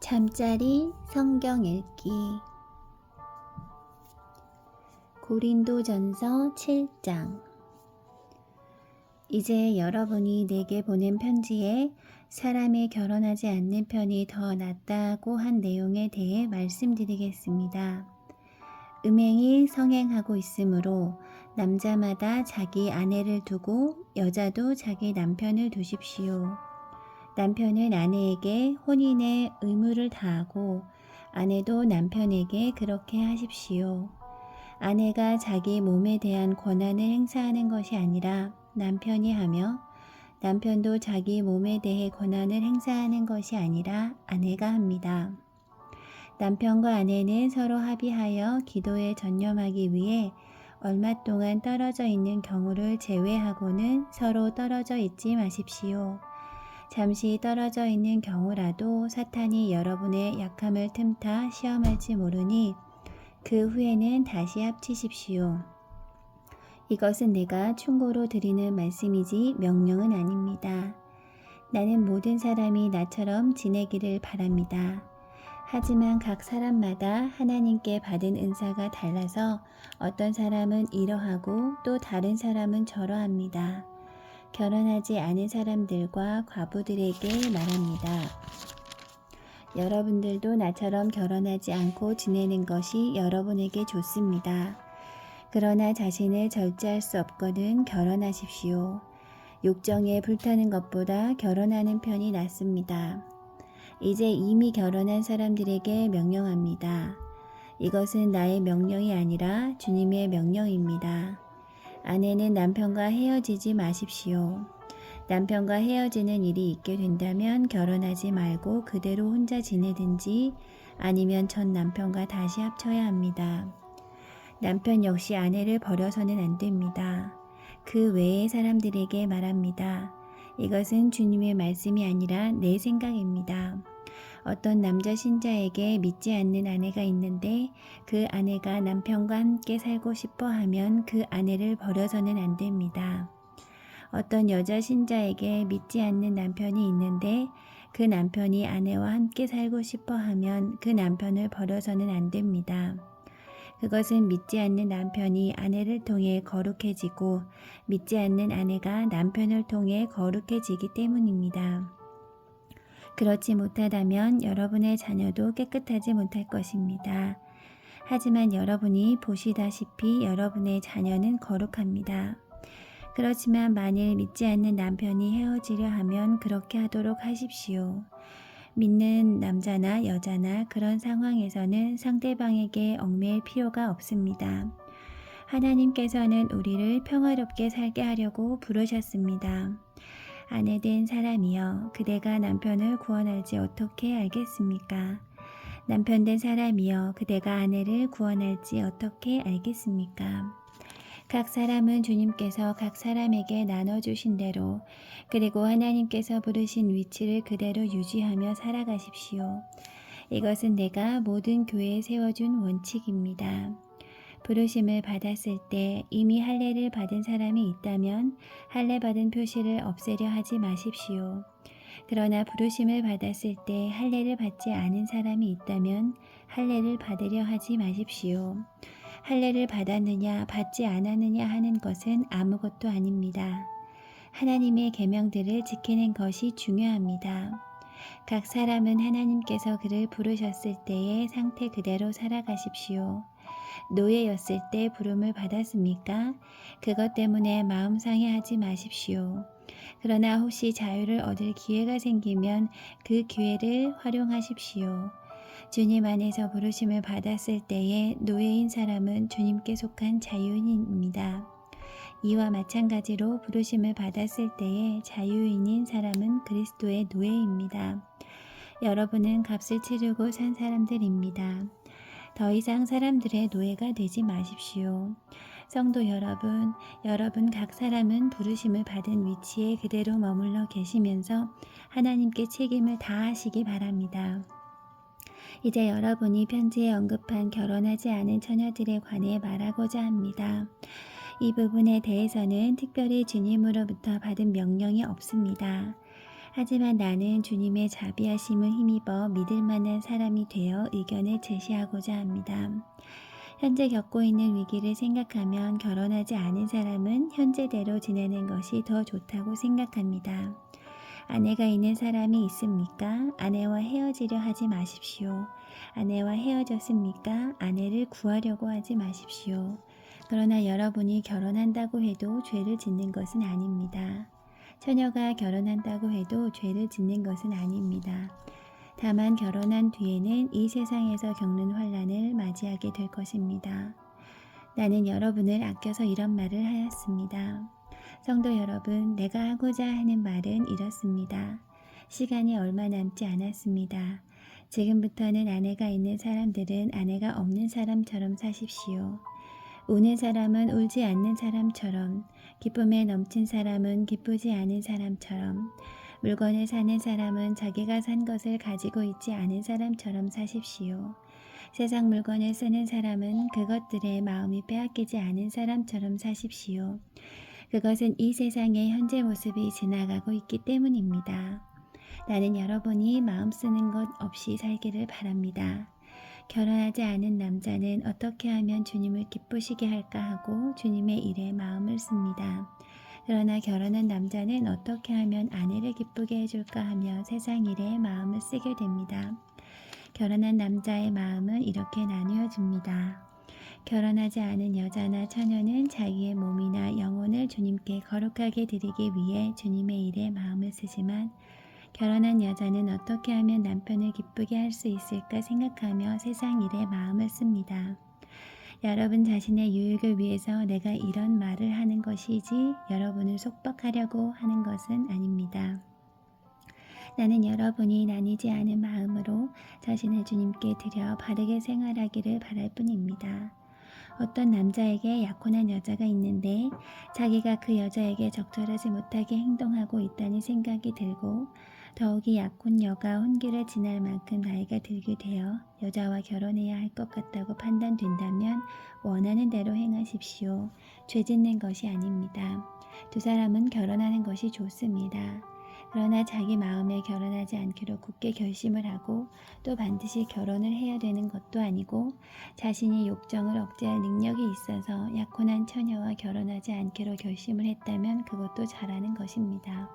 잠자리 성경 읽기 고린도전서 7장. 이제 여러분이 내게 보낸 편지에 사람이 결혼하지 않는 편이 더 낫다고 한 내용에 대해 말씀드리겠습니다. 음행이 성행하고 있으므로 남자마다 자기 아내를 두고 여자도 자기 남편을 두십시오. 남편은 아내에게 혼인의 의무를 다하고 아내도 남편에게 그렇게 하십시오. 아내가 자기 몸에 대한 권한을 행사하는 것이 아니라 남편이 하며 남편도 자기 몸에 대해 권한을 행사하는 것이 아니라 아내가 합니다. 남편과 아내는 서로 합의하여 기도에 전념하기 위해 얼마 동안 떨어져 있는 경우를 제외하고는 서로 떨어져 있지 마십시오. 잠시 떨어져 있는 경우라도 사탄이 여러분의 약함을 틈타 시험할지 모르니 그 후에는 다시 합치십시오. 이것은 내가 충고로 드리는 말씀이지 명령은 아닙니다. 나는 모든 사람이 나처럼 지내기를 바랍니다. 하지만 각 사람마다 하나님께 받은 은사가 달라서 어떤 사람은 이러하고 또 다른 사람은 저러합니다. 결혼하지 않은 사람들과 과부들에게 말합니다. 여러분들도 나처럼 결혼하지 않고 지내는 것이 여러분에게 좋습니다. 그러나 자신을 절제할 수 없거든 결혼하십시오. 욕정에 불타는 것보다 결혼하는 편이 낫습니다. 이제 이미 결혼한 사람들에게 명령합니다. 이것은 나의 명령이 아니라 주님의 명령입니다. 아내는 남편과 헤어지지 마십시오. 남편과 헤어지는 일이 있게 된다면 결혼하지 말고 그대로 혼자 지내든지 아니면 전 남편과 다시 합쳐야 합니다. 남편 역시 아내를 버려서는 안 됩니다. 그 외의 사람들에게 말합니다. 이것은 주님의 말씀이 아니라 내 생각입니다. 어떤 남자 신자에게 믿지 않는 아내가 있는데 그 아내가 남편과 함께 살고 싶어 하면 그 아내를 버려서는 안 됩니다. 어떤 여자 신자에게 믿지 않는 남편이 있는데 그 남편이 아내와 함께 살고 싶어 하면 그 남편을 버려서는 안 됩니다. 그것은 믿지 않는 남편이 아내를 통해 거룩해지고 믿지 않는 아내가 남편을 통해 거룩해지기 때문입니다. 그렇지 못하다면 여러분의 자녀도 깨끗하지 못할 것입니다. 하지만 여러분이 보시다시피 여러분의 자녀는 거룩합니다. 그렇지만 만일 믿지 않는 남편이 헤어지려 하면 그렇게 하도록 하십시오. 믿는 남자나 여자나 그런 상황에서는 상대방에게 얽매일 필요가 없습니다. 하나님께서는 우리를 평화롭게 살게 하려고 부르셨습니다. 아내된 사람이여, 그대가 남편을 구원할지 어떻게 알겠습니까? 남편된 사람이여, 그대가 아내를 구원할지 어떻게 알겠습니까? 각 사람은 주님께서 각 사람에게 나눠주신 대로 그리고 하나님께서 부르신 위치를 그대로 유지하며 살아가십시오. 이것은 내가 모든 교회에 세워준 원칙입니다. 부르심을 받았을 때 이미 할례를 받은 사람이 있다면 할례 받은 표시를 없애려 하지 마십시오. 그러나 부르심을 받았을 때 할례를 받지 않은 사람이 있다면 할례를 받으려 하지 마십시오. 할례를 받았느냐 받지 않았느냐 하는 것은 아무것도 아닙니다. 하나님의 계명들을 지키는 것이 중요합니다. 각 사람은 하나님께서 그를 부르셨을 때의 상태 그대로 살아가십시오. 노예였을 때 부름을 받았습니까? 그것 때문에 마음 상해하지 마십시오. 그러나 혹시 자유를 얻을 기회가 생기면 그 기회를 활용하십시오. 주님 안에서 부르심을 받았을 때에 노예인 사람은 주님께 속한 자유인입니다. 이와 마찬가지로 부르심을 받았을 때에 자유인인 사람은 그리스도의 노예입니다. 여러분은 값을 치르고 산 사람들입니다. 더 이상 사람들의 노예가 되지 마십시오. 성도 여러분, 각 사람은 부르심을 받은 위치에 그대로 머물러 계시면서 하나님께 책임을 다하시기 바랍니다. 이제 여러분이 편지에 언급한 결혼하지 않은 처녀들에 관해 말하고자 합니다. 이 부분에 대해서는 특별히 주님으로부터 받은 명령이 없습니다. 하지만 나는 주님의 자비하심을 힘입어 믿을 만한 사람이 되어 의견을 제시하고자 합니다. 현재 겪고 있는 위기를 생각하면 결혼하지 않은 사람은 현재대로 지내는 것이 더 좋다고 생각합니다. 아내가 있는 사람이 있습니까? 아내와 헤어지려 하지 마십시오. 아내와 헤어졌습니까? 아내를 구하려고 하지 마십시오. 그러나 여러분이 결혼한다고 해도 죄를 짓는 것은 아닙니다. 처녀가 결혼한다고 해도 죄를 짓는 것은 아닙니다. 다만 결혼한 뒤에는 이 세상에서 겪는 환난을 맞이하게 될 것입니다. 나는 여러분을 아껴서 이런 말을 하였습니다. 성도 여러분, 내가 하고자 하는 말은 이렇습니다. 시간이 얼마 남지 않았습니다. 지금부터는 아내가 있는 사람들은 아내가 없는 사람처럼 사십시오. 우는 사람은 울지 않는 사람처럼, 기쁨에 넘친 사람은 기쁘지 않은 사람처럼, 물건을 사는 사람은 자기가 산 것을 가지고 있지 않은 사람처럼 사십시오. 세상 물건을 쓰는 사람은 그것들의 마음이 빼앗기지 않은 사람처럼 사십시오. 그것은 이 세상의 현재 모습이 지나가고 있기 때문입니다. 나는 여러분이 마음 쓰는 것 없이 살기를 바랍니다. 결혼하지 않은 남자는 어떻게 하면 주님을 기쁘시게 할까 하고 주님의 일에 마음을 씁니다. 그러나 결혼한 남자는 어떻게 하면 아내를 기쁘게 해줄까 하며 세상 일에 마음을 쓰게 됩니다. 결혼한 남자의 마음은 이렇게 나누어집니다. 결혼하지 않은 여자나 처녀는 자기의 몸이나 영혼을 주님께 거룩하게 드리기 위해 주님의 일에 마음을 쓰지만 결혼한 여자는 어떻게 하면 남편을 기쁘게 할 수 있을까 생각하며 세상 일에 마음을 씁니다. 여러분 자신의 유익을 위해서 내가 이런 말을 하는 것이지 여러분을 속박하려고 하는 것은 아닙니다. 나는 여러분이 나뉘지 않은 마음으로 자신을 주님께 드려 바르게 생활하기를 바랄 뿐입니다. 어떤 남자에게 약혼한 여자가 있는데 자기가 그 여자에게 적절하지 못하게 행동하고 있다는 생각이 들고 더욱이 약혼녀가 혼기를 지날 만큼 나이가 들게 되어 여자와 결혼해야 할 것 같다고 판단된다면 원하는 대로 행하십시오. 죄 짓는 것이 아닙니다. 두 사람은 결혼하는 것이 좋습니다. 그러나 자기 마음에 결혼하지 않기로 굳게 결심을 하고 또 반드시 결혼을 해야 되는 것도 아니고 자신이 욕정을 억제할 능력이 있어서 약혼한 처녀와 결혼하지 않기로 결심을 했다면 그것도 잘하는 것입니다.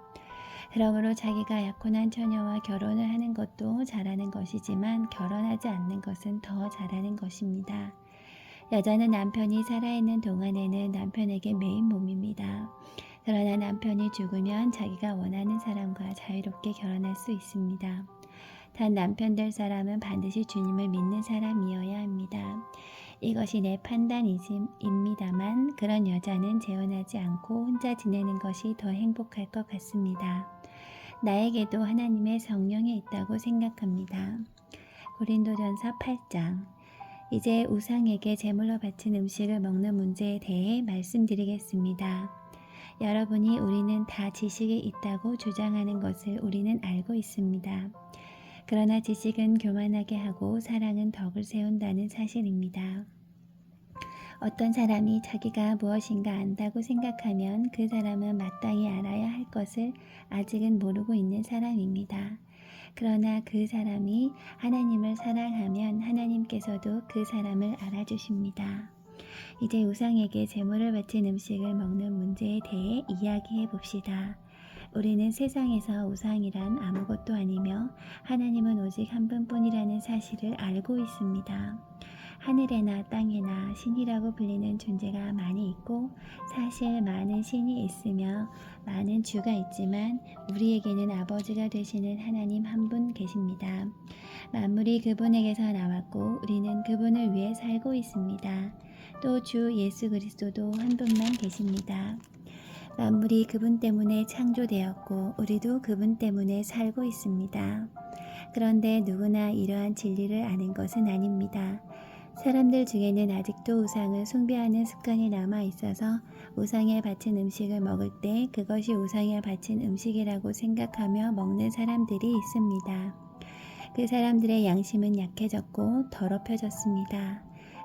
그러므로 자기가 약혼한 처녀와 결혼을 하는 것도 잘하는 것이지만 결혼하지 않는 것은 더 잘하는 것입니다. 여자는 남편이 살아있는 동안에는 남편에게 메인 몸입니다. 그러나 남편이 죽으면 자기가 원하는 사람과 자유롭게 결혼할 수 있습니다. 단 남편 될 사람은 반드시 주님을 믿는 사람이어야 합니다. 이것이 내 판단입니다만 그런 여자는 재혼하지 않고 혼자 지내는 것이 더 행복할 것 같습니다. 나에게도 하나님의 성령이 있다고 생각합니다. 고린도전서 8장. 이제 우상에게 제물로 바친 음식을 먹는 문제에 대해 말씀드리겠습니다. 여러분이 우리는 다 지식이 있다고 주장하는 것을 우리는 알고 있습니다. 그러나 지식은 교만하게 하고 사랑은 덕을 세운다는 사실입니다. 어떤 사람이 자기가 무엇인가 안다고 생각하면 그 사람은 마땅히 알아야 할 것을 아직은 모르고 있는 사람입니다. 그러나 그 사람이 하나님을 사랑하면 하나님께서도 그 사람을 알아주십니다. 이제 우상에게 제물을 바친 음식을 먹는 문제에 대해 이야기해 봅시다. 우리는 세상에서 우상이란 아무것도 아니며 하나님은 오직 한 분뿐이라는 사실을 알고 있습니다. 하늘에나 땅에나 신이라고 불리는 존재가 많이 있고 사실 많은 신이 있으며 많은 주가 있지만 우리에게는 아버지가 되시는 하나님 한 분 계십니다. 만물이 그분에게서 나왔고 우리는 그분을 위해 살고 있습니다. 또 주 예수 그리스도도 한 분만 계십니다. 만물이 그분 때문에 창조되었고 우리도 그분 때문에 살고 있습니다. 그런데 누구나 이러한 진리를 아는 것은 아닙니다. 사람들 중에는 아직도 우상을 숭배하는 습관이 남아 있어서 우상에 바친 음식을 먹을 때 그것이 우상에 바친 음식이라고 생각하며 먹는 사람들이 있습니다. 그 사람들의 양심은 약해졌고 더럽혀졌습니다.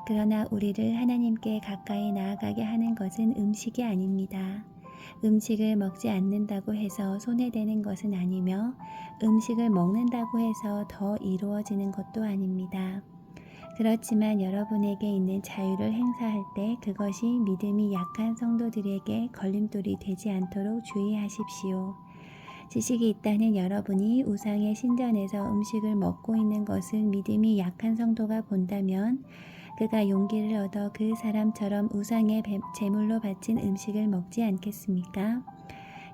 그러나 우리를 하나님께 가까이 나아가게 하는 것은 음식이 아닙니다. 음식을 먹지 않는다고 해서 손해되는 것은 아니며 음식을 먹는다고 해서 더 이루어지는 것도 아닙니다. 그렇지만 여러분에게 있는 자유를 행사할 때 그것이 믿음이 약한 성도들에게 걸림돌이 되지 않도록 주의하십시오. 지식이 있다는 여러분이 우상의 신전에서 음식을 먹고 있는 것을 믿음이 약한 성도가 본다면 그가 용기를 얻어 그 사람처럼 우상의 제물로 바친 음식을 먹지 않겠습니까?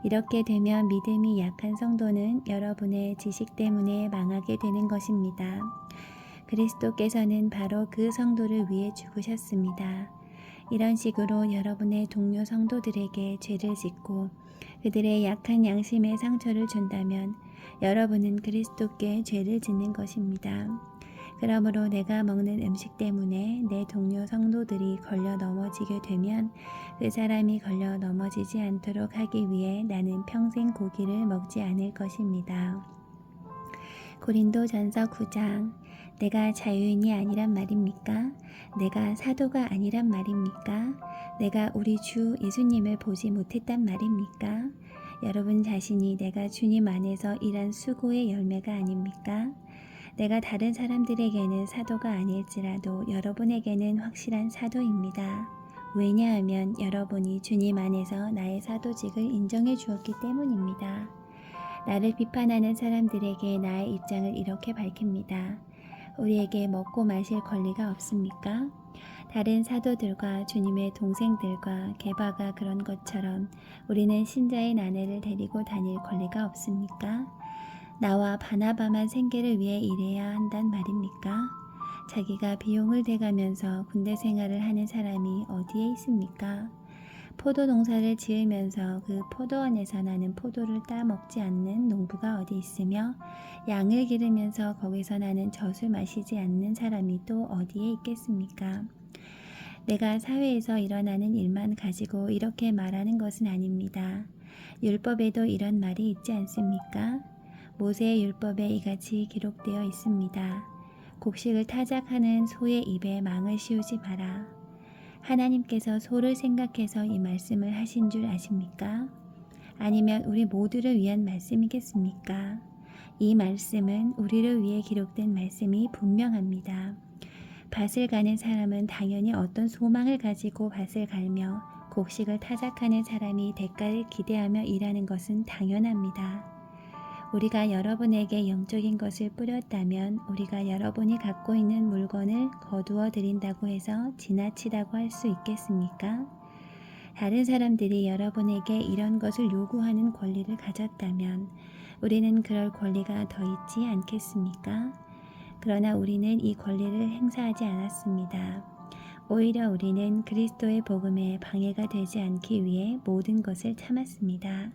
이렇게 되면 믿음이 약한 성도는 여러분의 지식 때문에 망하게 되는 것입니다. 그리스도께서는 바로 그 성도를 위해 죽으셨습니다. 이런 식으로 여러분의 동료 성도들에게 죄를 짓고 그들의 약한 양심에 상처를 준다면 여러분은 그리스도께 죄를 짓는 것입니다. 그러므로 내가 먹는 음식 때문에 내 동료 성도들이 걸려 넘어지게 되면 그 사람이 걸려 넘어지지 않도록 하기 위해 나는 평생 고기를 먹지 않을 것입니다. 고린도전서 9장. 내가 자유인이 아니란 말입니까? 내가 사도가 아니란 말입니까? 내가 우리 주 예수님을 보지 못했단 말입니까? 여러분 자신이 내가 주님 안에서 일한 수고의 열매가 아닙니까? 내가 다른 사람들에게는 사도가 아닐지라도 여러분에게는 확실한 사도입니다. 왜냐하면 여러분이 주님 안에서 나의 사도직을 인정해 주었기 때문입니다. 나를 비판하는 사람들에게 나의 입장을 이렇게 밝힙니다. 우리에게 먹고 마실 권리가 없습니까? 다른 사도들과 주님의 동생들과 게바가 그런 것처럼 우리는 신자의 아내를 데리고 다닐 권리가 없습니까? 나와 바나바만 생계를 위해 일해야 한단 말입니까? 자기가 비용을 대가면서 군대 생활을 하는 사람이 어디에 있습니까? 포도 농사를 지으면서 그 포도원에서 나는 포도를 따먹지 않는 농부가 어디 있으며 양을 기르면서 거기서 나는 젖을 마시지 않는 사람이 또 어디에 있겠습니까? 내가 사회에서 일어나는 일만 가지고 이렇게 말하는 것은 아닙니다. 율법에도 이런 말이 있지 않습니까? 모세의 율법에 이같이 기록되어 있습니다. 곡식을 타작하는 소의 입에 망을 씌우지 마라. 하나님께서 소를 생각해서 이 말씀을 하신 줄 아십니까? 아니면 우리 모두를 위한 말씀이겠습니까? 이 말씀은 우리를 위해 기록된 말씀이 분명합니다. 밭을 가는 사람은 당연히 어떤 소망을 가지고 밭을 갈며 곡식을 타작하는 사람이 대가를 기대하며 일하는 것은 당연합니다. 우리가 여러분에게 영적인 것을 뿌렸다면 우리가 여러분이 갖고 있는 물건을 거두어 드린다고 해서 지나치다고 할 수 있겠습니까? 다른 사람들이 여러분에게 이런 것을 요구하는 권리를 가졌다면 우리는 그럴 권리가 더 있지 않겠습니까? 그러나 우리는 이 권리를 행사하지 않았습니다. 오히려 우리는 그리스도의 복음에 방해가 되지 않기 위해 모든 것을 참았습니다.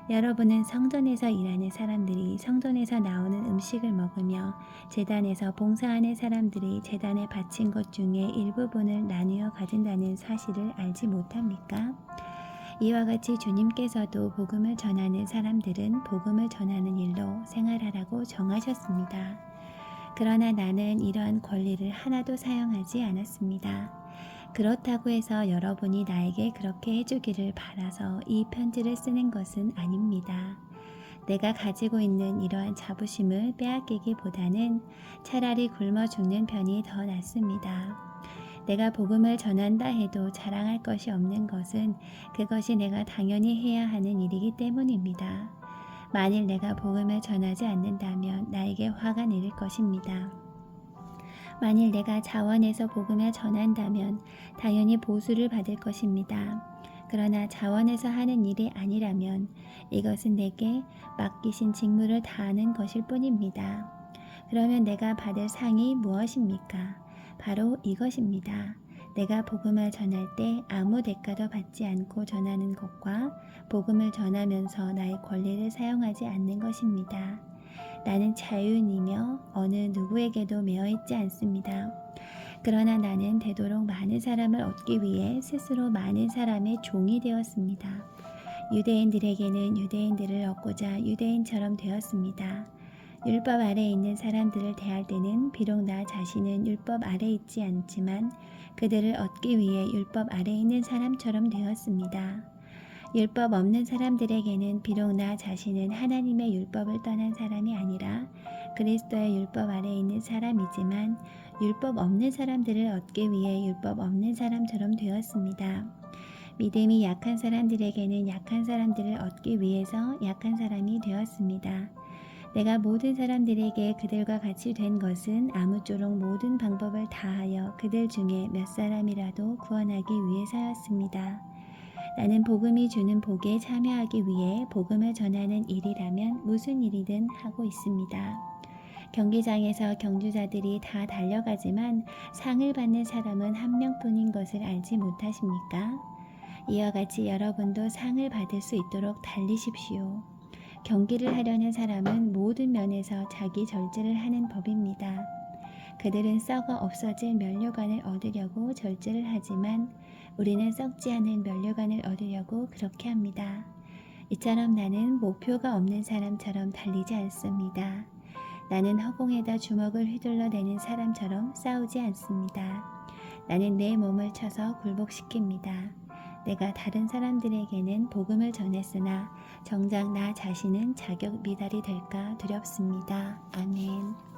여러분은 성전에서 일하는 사람들이 성전에서 나오는 음식을 먹으며 제단에서 봉사하는 사람들이 제단에 바친 것 중에 일부분을 나누어 가진다는 사실을 알지 못합니까? 이와 같이 주님께서도 복음을 전하는 사람들은 복음을 전하는 일로 생활하라고 정하셨습니다. 그러나 나는 이러한 권리를 하나도 사용하지 않았습니다. 그렇다고 해서 여러분이 나에게 그렇게 해주기를 바라서 이 편지를 쓰는 것은 아닙니다. 내가 가지고 있는 이러한 자부심을 빼앗기기보다는 차라리 굶어 죽는 편이 더 낫습니다. 내가 복음을 전한다 해도 자랑할 것이 없는 것은 그것이 내가 당연히 해야 하는 일이기 때문입니다. 만일 내가 복음을 전하지 않는다면 나에게 화가 내릴 것입니다. 만일 내가 자원해서 복음을 전한다면 당연히 보수를 받을 것입니다. 그러나 자원해서 하는 일이 아니라면 이것은 내게 맡기신 직무를 다하는 것일 뿐입니다. 그러면 내가 받을 상이 무엇입니까? 바로 이것입니다. 내가 복음을 전할 때 아무 대가도 받지 않고 전하는 것과 복음을 전하면서 나의 권리를 사용하지 않는 것입니다. 나는 자유인이며 어느 누구에게도 매어 있지 않습니다. 그러나 나는 되도록 많은 사람을 얻기 위해 스스로 많은 사람의 종이 되었습니다. 유대인들에게는 유대인들을 얻고자 유대인처럼 되었습니다. 율법 아래에 있는 사람들을 대할 때는 비록 나 자신은 율법 아래에 있지 않지만 그들을 얻기 위해 율법 아래에 있는 사람처럼 되었습니다. 율법 없는 사람들에게는 비록 나 자신은 하나님의 율법을 떠난 사람이 아니라 그리스도의 율법 아래에 있는 사람이지만 율법 없는 사람들을 얻기 위해 율법 없는 사람처럼 되었습니다. 믿음이 약한 사람들에게는 약한 사람들을 얻기 위해서 약한 사람이 되었습니다. 내가 모든 사람들에게 그들과 같이 된 것은 아무쪼록 모든 방법을 다하여 그들 중에 몇 사람이라도 구원하기 위해서였습니다. 나는 복음이 주는 복에 참여하기 위해 복음을 전하는 일이라면 무슨 일이든 하고 있습니다. 경기장에서 경주자들이 다 달려가지만 상을 받는 사람은 한 명뿐인 것을 알지 못하십니까? 이와 같이 여러분도 상을 받을 수 있도록 달리십시오. 경기를 하려는 사람은 모든 면에서 자기 절제를 하는 법입니다. 그들은 썩어 없어질 면류관을 얻으려고 절제를 하지만 우리는 썩지 않은 면류관을 얻으려고 그렇게 합니다. 이처럼 나는 목표가 없는 사람처럼 달리지 않습니다. 나는 허공에다 주먹을 휘둘러대는 사람처럼 싸우지 않습니다. 나는 내 몸을 쳐서 굴복시킵니다. 내가 다른 사람들에게는 복음을 전했으나 정작 나 자신은 자격 미달이 될까 두렵습니다. 아멘.